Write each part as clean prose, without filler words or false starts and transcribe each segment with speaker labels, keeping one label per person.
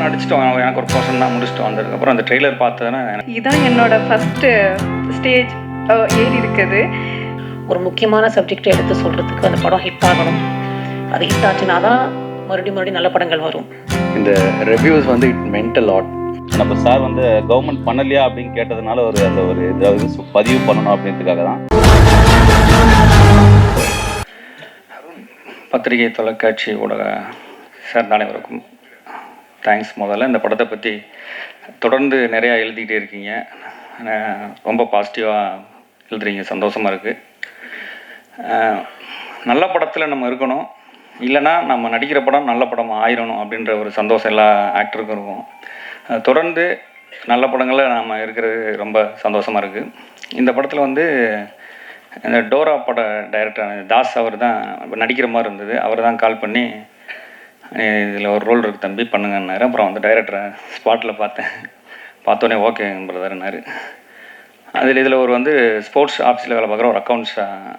Speaker 1: நடிச்சிட்டோம். எனக்கு ஒரு போர்ஷன் தான் முடிச்சிட்டோம். அதுக்கப்புறம் அந்த ட்ரெய்லர் பார்த்ததுன்னா
Speaker 2: இதான் என்னோட ஃபஸ்ட்டு ஸ்டேஜ் ஏறி இருக்குது.
Speaker 3: ஒரு முக்கியமான சப்ஜெக்டை எடுத்து சொல்கிறதுக்கு அந்த படம் ஹிட் ஆகணும். அது ஹிட் ஆச்சுன்னா தான் மறுபடியும் நல்ல படங்கள் வரும்.
Speaker 1: இந்த ரிவ்யூஸ் வந்து இட் மென்ட் அ லாட். நம்ம சார் வந்து கவர்மெண்ட் பண்ணலையா அப்படின்னு கேட்டதுனால அந்த ஒரு இதாவது பதிவு பண்ணணும் அப்படின்றதுக்காக தான். பத்திரிகை தொலைக்காட்சி ஊடக சார் அனைவருக்கும் தேங்க்ஸ். முதல்ல இந்த படத்தை பற்றி தொடர்ந்து நிறையா எழுதிக்கிட்டே இருக்கீங்க. ரொம்ப பாசிட்டிவாக எழுதுறீங்க, சந்தோஷமாக இருக்குது. நல்ல படத்தில் நம்ம இருக்கணும், இல்லைனா நம்ம நடிக்கிற படம் நல்ல படம் ஆயிரணும் அப்படின்ற ஒரு சந்தோஷம் எல்லா ஆக்டருக்கும் இருக்கும். தொடர்ந்து நல்ல படங்களில் நம்ம இருக்கிறது ரொம்ப சந்தோஷமாக இருக்குது. இந்த படத்தில் வந்து இந்த டோரா பட டைரக்டர் தாஸ் அவர் தான் நடிக்கிற மாதிரி இருந்தது. அவர் தான் கால் பண்ணி இதில் ஒரு ரோல் இருக்குது தம்பி பண்ணுங்கன்னாரு. அப்புறம் அந்த டைரக்டரை ஸ்பாட்டில் பார்த்தோன்னே ஓகே பிரதர்னாரு. இதில் ஒரு வந்து ஸ்போர்ட்ஸ் ஆஃபீஸில் வேலை பார்க்குற ஒரு அக்கௌண்ட்ஸாக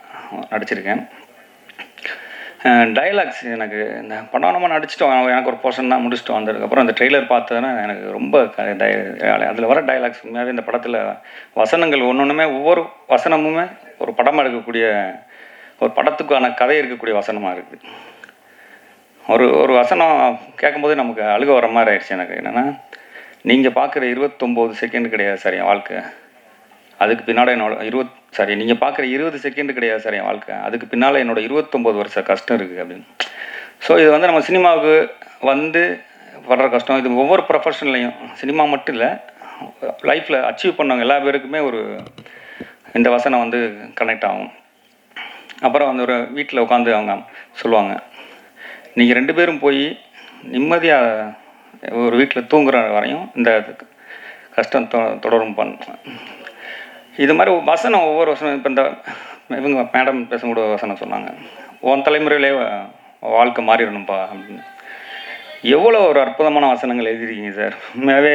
Speaker 1: நடிச்சிருக்கேன். டைலாக்ஸ் எனக்கு இந்த படம் நம்ம நடிச்சிட்டோம், எனக்கு ஒரு போர்ஷன் தான் முடிச்சிட்டோம். அதுக்கப்புறம் அந்த ட்ரெய்லர் பார்த்ததுன்னா எனக்கு ரொம்ப அதில் வர டைலாக்ஸ் உண்மையாகவே இந்த படத்தில் வசனங்கள் ஒன்றுமே ஒவ்வொரு வசனமுமே ஒரு படமாக இருக்கக்கூடிய ஒரு படத்துக்கான கதை இருக்கக்கூடிய வசனமாக இருக்குது. ஒரு வசனம் கேட்கும்போது நமக்கு அழுக வர மாதிரி ஆயிடுச்சு. எனக்கு என்னென்னா, நீங்கள் பார்க்குற 29 செகண்ட் கிடையாது சார் என் வாழ்க்கை, அதுக்கு பின்னால் என்னோட நீங்கள் பார்க்குற 20 செகண்ட் கிடையாது சார் என் வாழ்க்கை, அதுக்கு பின்னால் என்னோட 29 வருஷ கஷ்டம் இருக்குது அப்படின்னு. ஸோ இது வந்து நம்ம சினிமாவுக்கு வந்து படுற கஷ்டம், இது ஒவ்வொரு ப்ரொஃபஷன்லையும், சினிமா மட்டும் இல்லை, லைஃப்பில் அச்சீவ் பண்ணவங்க எல்லா பேருக்குமே இந்த வசனம் வந்து கனெக்ட் ஆகும். அப்புறம் வந்து ஒரு வீட்டில் உட்காந்து அவங்க சொல்லுவாங்க, நீங்கள் 2 பேரும் போய் நிம்மதியாக ஒரு வீட்டில் தூங்குற வரையும் இந்த கஷ்டம் தொடரும் இது மாதிரி வசனம் ஒவ்வொரு வசனம். இப்போ இந்த இவங்க மேடம் பேசக்கூட வசனம் சொன்னாங்க, உன் தலைமுறையிலே வாழ்க்கை மாறிடணும்ப்பா அப்படின்னு. எவ்வளோ ஒரு அற்புதமான வசனங்கள் எழுதிருக்கீங்க சார். உண்மையாகவே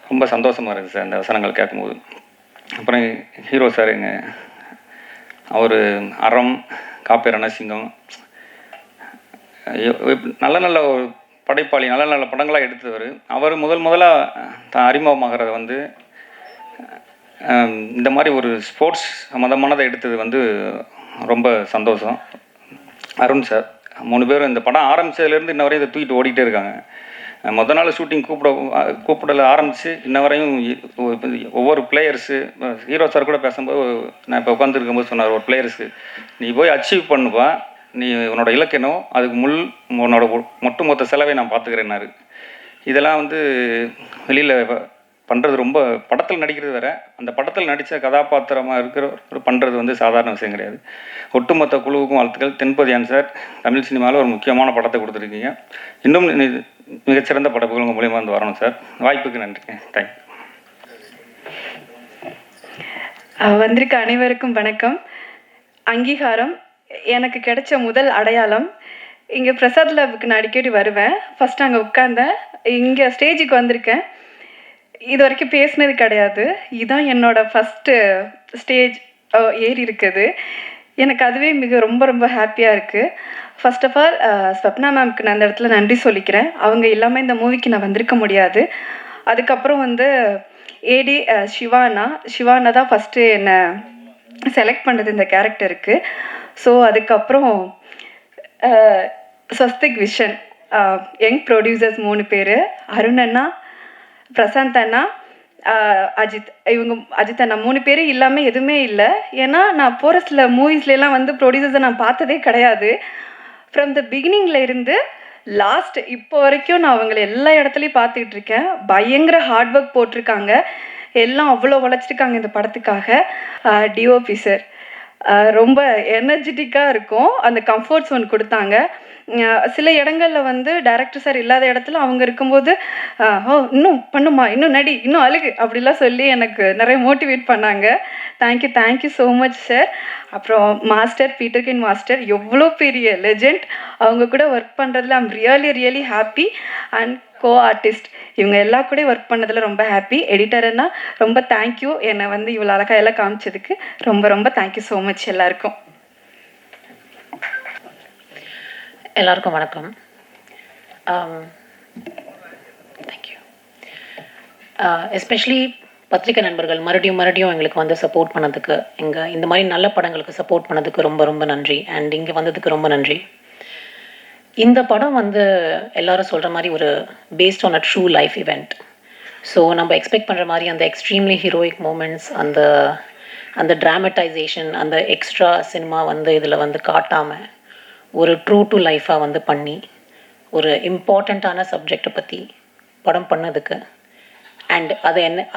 Speaker 1: ரொம்ப சந்தோஷமாக இருக்குது சார் இந்த வசனங்கள் கேட்கும்போது. அப்புறம் ஹீரோ சார் அவர் அறம், காப்பி ரணசிங்கம், நல்ல நல்ல ஒரு படைப்பாளி, நல்ல நல்ல படங்களாக எடுத்தவர். அவர் முதலாக தான் அறிமுகமாகிறது வந்து இந்த மாதிரி ஒரு ஸ்போர்ட்ஸ் சம்மந்தமானதை எடுத்தது வந்து ரொம்ப சந்தோஷம். அருண் சார் 3 பேரும் இந்த படம் ஆரம்பித்ததுலேருந்து இன்ன வரையும் இதை தூக்கிட்டு ஓடிக்கிட்டே இருக்காங்க. மொதல் நாள் ஷூட்டிங் கூப்பிடல ஆரம்பித்து இன்ன வரையும் ஒவ்வொரு பிளேயர்ஸு, ஹீரோ சார் கூட பேசும்போது நான் இப்போ உட்காந்துருக்கும்போது சொன்னார், ஒரு பிளேயர்ஸு நீ போய் அச்சீவ் பண்ணுப்பா, நீ உன்னோட இலக்கணம், அதுக்கு உன்னோட மொத்த செலவை நான் பார்த்துக்கிறேன்னாரு. இதெல்லாம் வந்து வெளியில் பண்ணுறது ரொம்ப, படத்தில் நடிக்கிறது வேறு, அந்த படத்தில் நடித்த கதாபாத்திரமாக இருக்கிற பண்ணுறது வந்து சாதாரண விஷயம் கிடையாது. ஒட்டுமொத்த குழுவுக்கும் வாழ்த்துக்கள். தென்பதியான் சார் தமிழ் சினிமாவில் ஒரு முக்கியமான படத்தை கொடுத்துருக்கீங்க. இன்னும் மிகச்சிறந்த படைப்புகள் உங்கள் மூலியமாக வந்து வரணும் சார். வாய்ப்புக்கு நன்றிங்க. தேங்க்யூ.
Speaker 2: வந்திருக்க அனைவருக்கும் வணக்கம். அங்கீகாரம் எனக்கு கிடைச்ச முதல் அடையாளம். இங்கே பிரசாத் லேபுக்கு நான் அடிக்கடி வருவேன். ஃபஸ்ட்டு அங்கே உட்காந்தேன், இங்கே ஸ்டேஜுக்கு வந்திருக்கேன். இது வரைக்கும் பேசினது கிடையாது. இதுதான் என்னோட ஃபஸ்ட்டு ஸ்டேஜ் ஏறி இருக்குது. எனக்கு அதுவே ரொம்ப ரொம்ப ஹாப்பியாக இருக்குது. ஃபர்ஸ்ட் ஆஃப் ஆல் ஸ்வப்னா மேம்க்கு நான் அந்த இடத்துல நன்றி சொல்லிக்கிறேன். அவங்க இல்லாமல் இந்த மூவிக்கு நான் வந்திருக்க முடியாது. அதுக்கப்புறம் வந்து ஏடி சிவானா தான் ஃபஸ்ட்டு என்னை செலக்ட் பண்ணது இந்த கேரக்டருக்கு. ஸோ அதுக்கப்புறம் ஸ்வஸ்திக் விஷன், யங் ப்ரொடியூசர்ஸ் 3 பேர், அருண் அண்ணா, பிரசாந்த் அண்ணா, அஜித் அண்ணா 3 பேர் இல்லாமல் எதுவுமே இல்லை. ஏன்னா நான் போகிற சில மூவிஸ்லாம் வந்து ப்ரொடியூசர்ஸை நான் பார்த்ததே கிடையாது. ஃப்ரம் த பிகினிங்கில் இருந்து லாஸ்ட் இப்போ வரைக்கும் நான் அவங்கள எல்லா இடத்துலையும் பார்த்துக்கிட்டு இருக்கேன். பயங்கர ஹார்ட் ஒர்க் போட்டிருக்காங்க, எல்லாம் அவ்வளோ உழைச்சிருக்காங்க இந்த படத்துக்காக. டிஓபி சார் ரொம்ப எனர்ஜெட்டிக்காக இருக்கும், அந்த கம்ஃபர்ட் ஜோன் கொடுத்தாங்க. சில இடங்களில் வந்து டைரக்டர் சார் இல்லாத இடத்துல அவங்க இருக்கும்போது இன்னும் பண்ணுமா, இன்னும் நடி, இன்னும் அழுகு அப்படிலாம் சொல்லி எனக்கு நிறைய மோட்டிவேட் பண்ணாங்க. Thank you so much sir. அப்புறம் மாஸ்டர் பீட்டர்கின் மாஸ்டர் எவ்வளோ பெரிய லெஜெண்ட், அவங்க கூட ஒர்க் பண்ணுறதுல I'm really happy. And artist இவங்க எல்லாம் கூட ஒர்க் பண்ணதில் ரொம்ப ஹாப்பி. எடிட்டர்னா ரொம்ப தேங்க்யூ, என்னை வந்து இவ்வளோ அழகாக எல்லாம் காமிச்சதுக்கு ரொம்ப தேங்க்யூ ஸோ மச் எல்லாருக்கும்.
Speaker 3: எல்லாருக்கும் வணக்கம். எஸ்பெஷலி பத்திரிகை நண்பர்கள் மறுபடியும் எங்களுக்கு வந்து சப்போர்ட் பண்ணதுக்கு, இந்த மாதிரி நல்ல படங்களுக்கு சப்போர்ட் பண்ணதுக்கு ரொம்ப ரொம்ப நன்றி. அண்ட் இங்கே வந்ததுக்கு ரொம்ப நன்றி. இந்த படம் வந்து எல்லாரும் சொல்கிற மாதிரி ஒரு based on a true life event. So நம்ம எக்ஸ்பெக்ட் பண்ணுற மாதிரி அந்த எக்ஸ்ட்ரீம்லி ஹீரோயிக் மூமெண்ட்ஸ், அந்த ட்ராமடைசேஷன், அந்த எக்ஸ்ட்ரா சினிமா வந்து இதில் வந்து காட்டாமல் ஒரு ட்ரூ டு லைஃபாக வந்து பண்ணி ஒரு இம்பார்ட்டண்ட்டான சப்ஜெக்டை பற்றி படம் பண்ணதுக்கு அண்ட்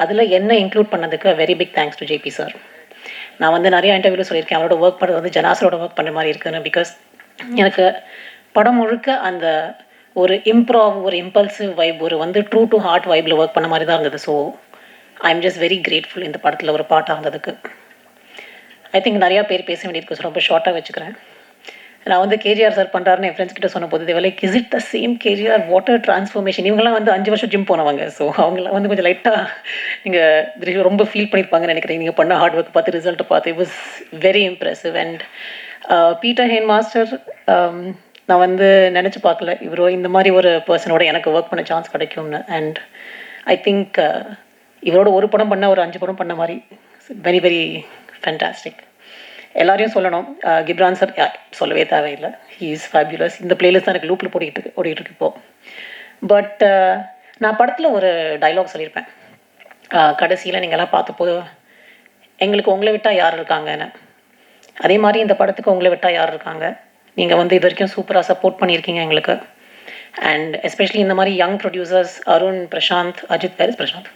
Speaker 3: அதில் என்ன இன்க்ளூட் பண்ணதுக்கு very big thanks to JP sir. நான் வந்து நிறையா இன்டர்வியூவில் சொல்லியிருக்கேன், அவரோட ஒர்க் பண்ணுறது வந்து ஜனாசரோட ஒர்க் பண்ணுற மாதிரி இருக்குன்னு. பிகாஸ் எனக்கு படம் முழுக்க அந்த ஒரு ஒரு இம்பல்சிவ் வைப், ஒரு வந்து ட்ரூ டு ஹார்ட் வைப்பில் ஒர்க் பண்ண மாதிரி தான் இருந்தது. So I am just very grateful இந்த படத்தில் ஒரு பாட்டாக இருந்ததுக்கு. ஐ திங்க் நிறையா பேர் பேச வேண்டியிருக்கு, ரொம்ப ஷார்ட்டாக வச்சுக்கிறேன். நான் வந்து கேஜிஆர் சார் பண்ணுறாருன்னு என் ஃப்ரெண்ட்ஸ் கிட்ட சொன்ன போது like is it the same KGR, water transformation. இவங்கெல்லாம் வந்து 5 வருஷம் ஜிம் போனவங்க. ஸோ அவங்களாம் வந்து கொஞ்சம் லைட்டாக நீங்கள் ரொம்ப ஃபீல் பண்ணியிருப்பாங்கன்னு நினைக்கிறேன். நீங்கள் பண்ண ஹார்ட் ஒர்க் பார்த்து, ரிசல்ட்டை பார்த்து. It was very impressive. And Peter Hein master, நான் வந்து நினச்சி பார்க்கல இவரோ இந்த மாதிரி ஒரு பர்சனோட எனக்கு ஒர்க் பண்ண சான்ஸ் கிடைக்கும்னு. அண்ட் ஐ திங்க் இவரோட ஒரு படம் பண்ணால் ஒரு 5 படம் பண்ண மாதிரி. Very very fantastic. எல்லாரையும் சொல்லணும், கிப்ரான் சார் சொல்லவே தேவையில்லை, ஹீ இஸ் ஃபேபியுலஸ். இந்த பிளேலிஸ்ட் தான் எனக்கு லூப்பில் ஓடிக்கிட்டு இருக்கு இப்போது. பட் நான் படத்தில் ஒரு டைலாக் சொல்லியிருப்பேன், கடைசியில் நீங்கள்லாம் பார்த்தப்போது எங்களுக்கு உங்களை விட்டால் யார் இருக்காங்கன்னு. அதே மாதிரி இந்த படத்துக்கு உங்களை விட்டால் யார் இருக்காங்க. நீங்கள் வந்து இது வரைக்கும் சூப்பராக சப்போர்ட் பண்ணியிருக்கீங்க எங்களுக்கு. அண்ட் எஸ்பெஷலி இந்த மாதிரி யங் ப்ரொடியூசர்ஸ் அருண், பிரசாந்த், அஜித், பேர் பிரசாந்த்,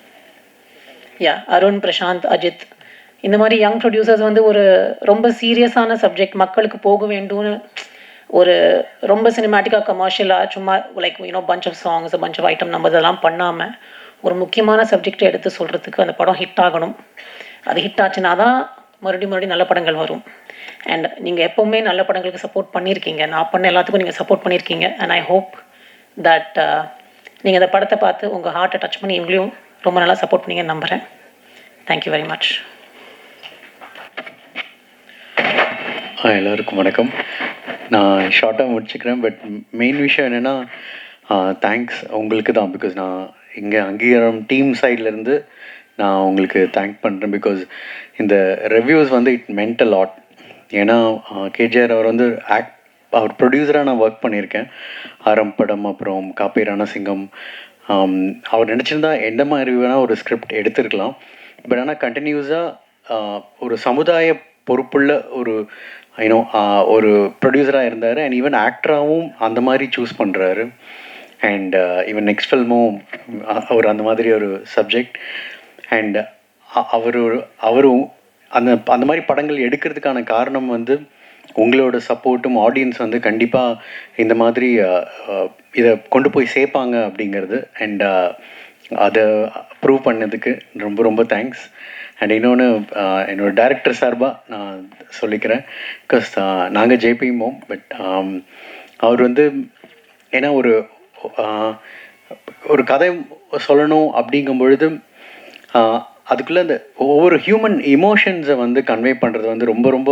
Speaker 3: அருண், பிரசாந்த், அஜித், இந்த மாதிரி யங் ப்ரொடியூசர்ஸ் வந்து ஒரு ரொம்ப சீரியஸான சப்ஜெக்ட் மக்களுக்கு போக வேண்டும்னு ஒரு ரொம்ப சினிமேட்டிக்காக கமர்ஷியலாக சும்மா like bunch of songs, bunch of item numbers எல்லாம் பண்ணாமல் ஒரு முக்கியமான சப்ஜெக்டை எடுத்து சொல்கிறதுக்கு அந்த படம் ஹிட் ஆகணும். அது ஹிட் ஆச்சுன்னா தான் மறுபடியும் நல்ல படங்கள் வரும். அண்ட் நீங்கள் எப்போவுமே நல்ல படங்களுக்கு சப்போர்ட் பண்ணியிருக்கீங்க, நான் பண்ண எல்லாத்துக்கும் நீங்கள் சப்போர்ட் பண்ணியிருக்கீங்க. அண்ட் ஐ ஹோப் தட் நீங்கள் அந்த படத்தை பார்த்து உங்கள் ஹார்ட்டை டச் பண்ணி இவங்களையும் ரொம்ப நல்லா சப்போர்ட் பண்ணீங்கன்னு நம்புகிறேன். Thank you very much.
Speaker 4: எல்லாருக்கும் வணக்கம். நான் ஷார்ட்டாக முடிச்சுக்கிறேன். பட் மெயின் விஷயம் என்னென்னா தேங்க்ஸ் உங்களுக்கு தான். பிகாஸ் நான் இங்கே அங்கீகாரம் டீம் சைட்லேருந்து நான் உங்களுக்கு தேங்க் பண்ணுறேன். பிகாஸ் இந்த ரிவ்யூஸ் வந்து இட் மென்ட் அ லாட். ஏன்னா கேஜிஆர் அவர் வந்து அவர் ப்ரொடியூசராக நான் ஒர்க் பண்ணியிருக்கேன். ஆரம் படம், அப்புறம் காப்பே ரணசிங்கம். அவர் நினச்சிருந்தா எந்த மாதிரி வேணால் ஒரு ஸ்கிரிப்ட் எடுத்துருக்கலாம். பட் ஆனால் கண்டினியூஸாக ஒரு சமுதாய பொறுப்புள்ள ஒரு ஒரு ப்ரொடியூசராக இருந்தார். அண்ட் ஈவன் ஆக்டராகவும் அந்த மாதிரி சூஸ் பண்ணுறாரு. அண்ட் ஈவன் நெக்ஸ்ட் ஃபில்மும் அவர் அந்த மாதிரி ஒரு சப்ஜெக்ட். அண்ட் அவரும் அந்த மாதிரி படங்கள் எடுக்கிறதுக்கான காரணம் வந்து உங்களோட சப்போர்ட்டும், ஆடியன்ஸ் வந்து கண்டிப்பாக இந்த மாதிரி இதை கொண்டு போய் சேர்ப்பாங்க அப்படிங்கிறது. அண்ட் அதை ப்ரூவ் பண்ணதுக்கு ரொம்ப ரொம்ப தேங்க்ஸ். அண்ட் இன்னொன்று என்னோடய டைரக்டர் சார்பாக நான் சொல்லிக்கிறேன். பிகாஸ் நாங்கள் ஜேபிமோம். பட் அவர் வந்து ஏன்னா ஒரு கதை சொல்லணும் அப்படிங்கும் பொழுது அதுக்குள்ளே அந்த ஒவ்வொரு ஹியூமன் இமோஷன்ஸை வந்து கன்வே பண்ணுறது வந்து ரொம்ப ரொம்ப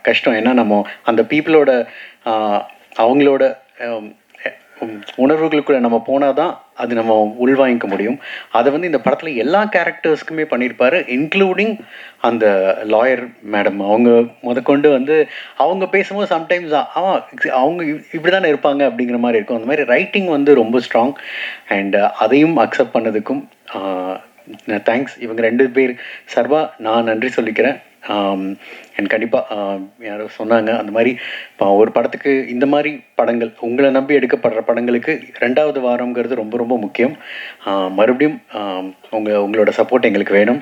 Speaker 4: கஷ்டம். ஏன்னா நம்ம அந்த பீப்புளோட அவங்களோட உணர்வுகளுக்குள்ளே நம்ம போனால் தான் அது நம்ம உள்வாங்கிக்க முடியும். அதை வந்து இந்த படத்தில் எல்லா கேரக்டர்ஸ்க்குமே பண்ணியிருப்பார், இன்க்ளூடிங் அந்த லாயர் மேடம். அவங்க முதற்கொண்டு வந்து அவங்க பேசும்போது சம்டைம்ஸ் அவங்க இப்படி தானே இருப்பாங்க அப்படிங்கிற மாதிரி இருக்கும். அந்த மாதிரி ரைட்டிங் வந்து ரொம்ப ஸ்ட்ராங். அண்ட் அதையும் அக்செப்ட் பண்ணதுக்கும் தேங்க்ஸ். இவங்க 2 பேர் சார்பாக நான் நன்றி சொல்லிக்கிறேன். அண்ட் கண்டிப்பாக யாரோ சொன்னாங்க அந்த மாதிரி ஒரு படத்துக்கு இந்த மாதிரி படங்கள் உங்களை நம்பி எடுக்கப்படுற படங்களுக்கு 2வது வாரங்கிறது ரொம்ப ரொம்ப முக்கியம். மறுபடியும் உங்களோட சப்போர்ட் எங்களுக்கு வேணும்.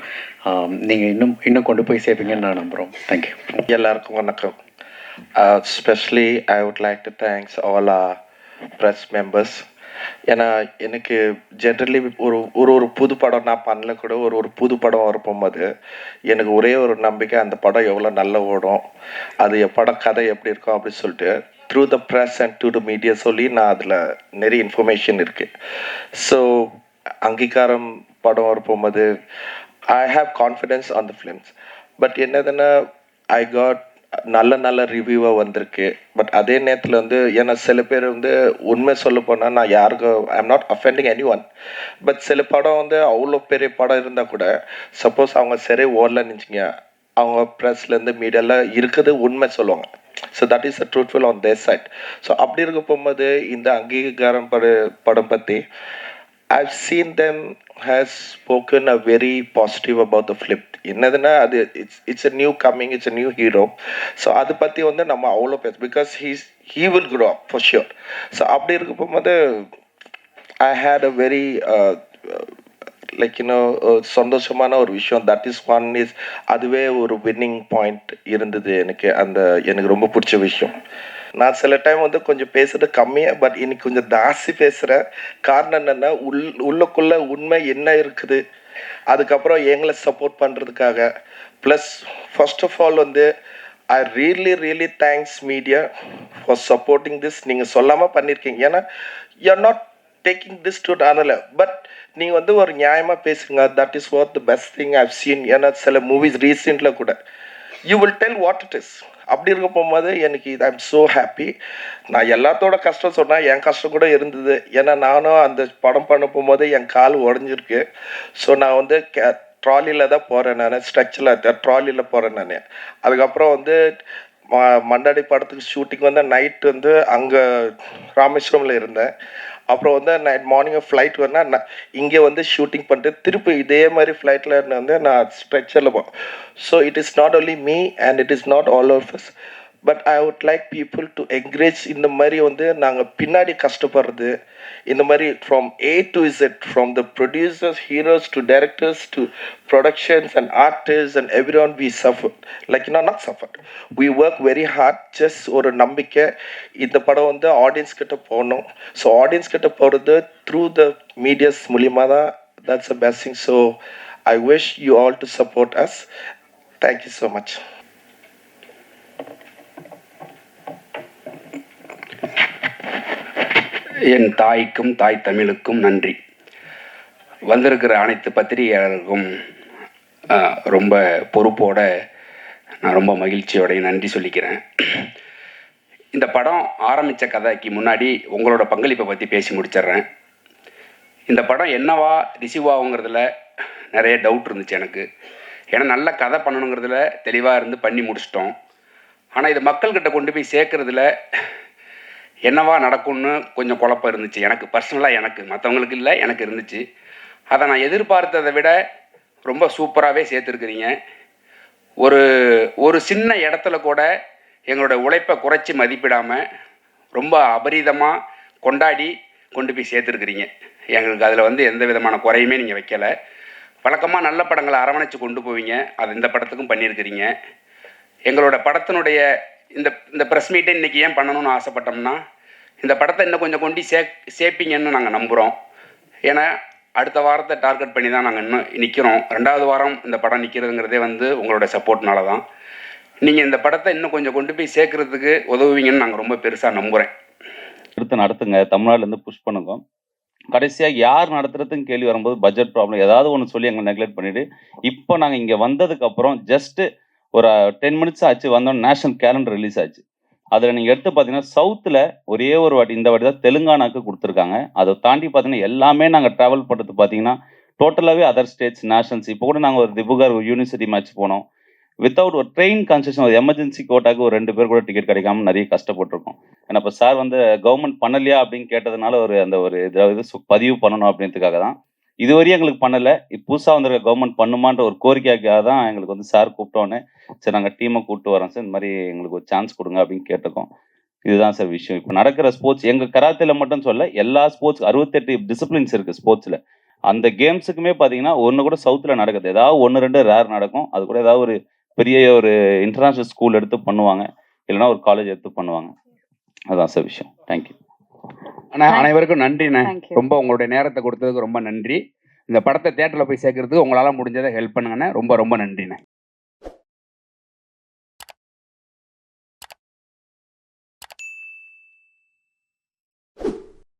Speaker 4: நீங்கள் இன்னும் கொண்டு போய் சேர்ப்பீங்கன்னு நான் நம்புகிறோம். தேங்க்யூ.
Speaker 5: எல்லாருக்கும் வணக்கம். Specially I would like to thanks all our press members. ஏன்னா எனக்கு ஜென்ரலி ஒரு புது படம் நான் பண்ணல கூட ஒரு புது படம் வரப்போகும்போது எனக்கு ஒரே ஒரு நம்பிக்கை, அந்த படம் எவ்வளோ நல்லா ஓடும், அது படம் கதை எப்படி இருக்கும் அப்படின்னு சொல்லிட்டு through the press and to the media சொல்லி நான் அதில் நிறைய இன்ஃபர்மேஷன் இருக்குது. ஸோ அங்கீகாரம் படம் வரப்போகும்போது I have confidence on the films. But என்னதுன்னா ஐ காட் நல்ல நல்ல ரிவ்யூவாக வந்திருக்கு. பட் அதே நேரத்தில் வந்து ஏன்னா சில பேர் வந்து உண்மை சொல்ல போனால் நான் யாருக்கும் I am not offending any one. But சில படம் வந்து அவ்வளோ பெரிய படம் இருந்தால் கூட சப்போஸ் அவங்க சரி ஓடலன்னு வச்சுங்க, அவங்க ப்ரெஸ்லேருந்து மீடியாவில் இருக்குது உண்மை சொல்லுவாங்க. So that is a truthful on their side. So அப்படி இருக்க போகும்போது இந்த அங்கீகாரம் படம் பற்றி I've seen them has spoken a very positive about the flip. என்னதுன்னா அது it's a new coming, it's a new hero. So அதை பற்றி வந்து நம்ம அவ்வளோ பேச because he will grow up for sure. So அப்படி இருக்க போகும்போது I had a very like சந்தோஷமான ஒரு விஷயம். தட் இஸ் ஒன் இஸ் அதுவே ஒரு வின்னிங் பாயிண்ட் இருந்தது எனக்கு ரொம்ப பிடிச்ச விஷயம். நான் சில டைம் வந்து கொஞ்சம் பேசுறது கம்மியாக, பட் இன்னைக்கு கொஞ்சம் ஜாஸ்தி பேசுகிறேன். காரணம் என்னென்னா உள்ளுக்குள்ள உண்மை என்ன இருக்குது, அதுக்கப்புறம் எங்களை சப்போர்ட் பண்ணுறதுக்காக. ப்ளஸ் ஃபர்ஸ்ட் ஆஃப் ஆல் வந்து I really thanks media for supporting this. நீங்கள் சொல்லாமல் பண்ணியிருக்கீங்க. ஏன்னா you're not taking this to அதனால், பட் நீங்கள் வந்து ஒரு நியாயமாக பேசுங்க. That is what the best thing I've seen. ஏன்னா சில மூவிஸ் ரீசெண்டில் கூட you will tell what it is. அப்படி இருக்க போகும்போது எனக்கு ஐ எம் ஸோ ஹாப்பி. நான் எல்லாத்தோட கஷ்டம் சொன்னால் என் கஷ்டம் கூட இருந்தது. ஏன்னா நானும் அந்த படம் பண்ண போகும்போது என் கால் உடஞ்சிருக்கு. ஸோ நான் வந்து ட்ராலியில் தான் போகிறேன், நான் ஸ்ட்ரெச்சில் ட்ராலியில் போகிறேன் நான். அதுக்கப்புறம் வந்து மண்டாடி படத்துக்கு ஷூட்டிங் வந்து நைட் வந்து அங்கே ராமேஸ்வரமில் இருந்தேன். அப்புறம் வந்து நைட் மார்னிங் ஃப்ளைட் வரேன்னா இங்கே வந்து ஷூட்டிங் பண்ணிட்டு திருப்பி இதே மாதிரி ஃப்ளைட்டில் வந்து நான் ஸ்ட்ரெச்சரில் போகிறேன். So it is not only me and it is not all of us, but I would like people to encourage. இந்த மாதிரி வந்து நாங்கள் பின்னாடி கஷ்டப்படுறது இந்த மாதிரி from A to Z, from the producers, heroes to directors to productions and artist and everyone we suffer like not suffer, we work very hard. Just ஒரு நம்பிக்கை இந்த படம் வந்து ஆடியன்ஸ் கிட்ட போகணும். ஸோ ஆடியன்ஸ் கிட்ட போகிறது த்ரூ த மீடியாஸ் மூலியமாக தான். That's a best thing. So I wish you all to support us. Thank you so much.
Speaker 6: என் தாய்க்கும் தாய் தமிழுக்கும் நன்றி. வந்திருக்கிற அனைத்து பத்திரிகையாளருக்கும் ரொம்ப பொறுப்போட நான் ரொம்ப மகிழ்ச்சியோடைய நன்றி சொல்லிக்கிறேன். இந்த படம் ஆரம்பித்த கதைக்கு முன்னாடி உங்களோட பங்களிப்பை பற்றி பேசி முடிச்சிட்றேன். இந்த படம் என்னவா ரிசீவ் ஆகுங்கிறதுல நிறைய டவுட் இருந்துச்சு எனக்கு. ஏன்னா நல்ல கதை பண்ணணுங்கிறதுல தெளிவாக இருந்து பண்ணி முடிச்சிட்டோம். ஆனால் இது மக்கள்கிட்ட கொண்டு போய் சேர்க்குறதுல என்னவா நடக்கும்னு கொஞ்சம் குழப்பம் இருந்துச்சு எனக்கு பர்சனலாக. எனக்கு மற்றவங்களுக்கு இல்லை, எனக்கு இருந்துச்சு. அதை நான் எதிர்பார்த்ததை விட ரொம்ப சூப்பராகவே சேர்த்துருக்குறீங்க. ஒரு சின்ன இடத்துல கூட எங்களோட உழைப்பை குறைச்சி மதிப்பிடாமல் ரொம்ப அபரீதமாக கொண்டாடி கொண்டு போய் சேர்த்துருக்குறீங்க. எங்களுக்கு அதில் வந்து எந்த விதமான குறையுமே நீங்கள் வைக்கலை. வழக்கமாக நல்ல படங்களை அரவணைச்சு கொண்டு போவீங்க, அது இந்த படத்துக்கும் பண்ணியிருக்கிறீங்க. எங்களோட படத்தினுடைய இந்த ப்ரெஸ் மீட்டை இன்றைக்கி ஏன் பண்ணணும்னு ஆசைப்பட்டோம்னா, இந்த படத்தை இன்னும் கொஞ்சம் கொண்டு சேர்ப்பீங்கன்னு நாங்கள் நம்புகிறோம். ஏன்னா அடுத்த வாரத்தை டார்கெட் பண்ணி தான் நாங்கள் இன்னும் நிற்கிறோம். 2வது வாரம் இந்த படம் நிற்கிறதுங்கிறதே வந்து உங்களோட சப்போர்ட்னால தான். நீங்கள் இந்த படத்தை இன்னும் கொஞ்சம் கொண்டு போய் சேர்க்கறதுக்கு உதவுவீங்கன்னு நாங்கள் ரொம்ப பெருசாக நம்புகிறேன்.
Speaker 1: எடுத்து நடத்துங்க, தமிழ்நாட்டிலேருந்து புஷ் பண்ணுங்க. கடைசியாக யார் நடத்துறதுன்னு கேள்வி வரும்போது பட்ஜெட் ப்ராப்ளம் ஏதாவது ஒன்று சொல்லி எங்களை நெக்லெக்ட் பண்ணிவிட்டு, இப்போ நாங்கள் இங்கே வந்ததுக்கப்புறம் ஜஸ்ட்டு ஒரு 10 மினிட்ஸ் ஆச்சு, வந்தோம் நேஷனல் கேலண்டர் ரிலீஸ் ஆச்சு. அதில் நீங்கள் எடுத்து பார்த்தீங்கன்னா சவுத்தில் ஒரே ஒரு வாட்டி இந்த வாட்டி தான் தெலுங்கானாக்கு கொடுத்துருக்காங்க. அதை தாண்டி பார்த்தீங்கன்னா எல்லாமே நாங்கள் ட்ராவல் பண்ணுறது பார்த்தீங்கன்னா டோட்டலாகவே அதர் ஸ்டேட்ஸ் நேஷனல்ஸ். இப்போ கூட நாங்கள் ஒரு திபுகர் ஒரு யூனிவர்சிட்டி மேட்ச் போனோம். வித்தவுட் ஒரு ட்ரெயின் கன்செஷன், ஒரு எமர்ஜென்சி கோட்டாக்கு ஒரு 2 பேர் கூட டிக்கெட் கிடைக்காம நிறைய கஷ்டப்பட்டிருக்கோம். ஏன்னா இப்போ சார் வந்து கவர்மெண்ட் பண்ணலையா அப்படின்னு கேட்டதுனால ஒரு இது பதிவு பண்ணணும் அப்படின்றதுக்காக தான். இதுவரையும் எங்களுக்கு பண்ணலை. புதுசாக வந்திருக்க கவர்மெண்ட் பண்ணுமான்ற ஒரு கோரிக்கைக்காக தான் எங்களுக்கு வந்து சார் கூப்பிட்டோன்னே சரி நாங்கள் டீமை கூப்பிட்டு வரோம் சார், இந்த மாதிரி எங்களுக்கு ஒரு சான்ஸ் கொடுங்க அப்படின்னு கேட்டிருக்கோம். இதுதான் சார் விஷயம். இப்போ நடக்கிற ஸ்போர்ட்ஸ் எங்கள் கராத்தேல மட்டும் சொல்ல, எல்லா ஸ்போர்ட்ஸ் 68 டிசிப்ளின்ஸ் இருக்குது ஸ்போர்ட்ஸில். அந்த கேம்ஸுக்குமே பார்த்தீங்கன்னா ஒன்று கூட சவுத்தில் நடக்குது, ஏதாவது 1-2 ரேர் நடக்கும். அது கூட ஏதாவது ஒரு பெரிய ஒரு இன்டர்நேஷ்னல் ஸ்கூல் எடுத்து பண்ணுவாங்க, இல்லைன்னா ஒரு காலேஜ் எடுத்து பண்ணுவாங்க. அதான் சார் விஷயம். தேங்க்யூ
Speaker 6: அண்ணா. அனைவருக்கும் நன்றிண்ணே. ரொம்ப உங்களுடைய நேரத்தை கொடுத்ததுக்கு ரொம்ப நன்றி. இந்த படத்தை தியேட்டரில் போய் சேர்க்கறதுக்கு உங்களால் முடிஞ்சதை ஹெல்ப் பண்ணுங்கண்ணே. ரொம்ப ரொம்ப நன்றிண்ணே.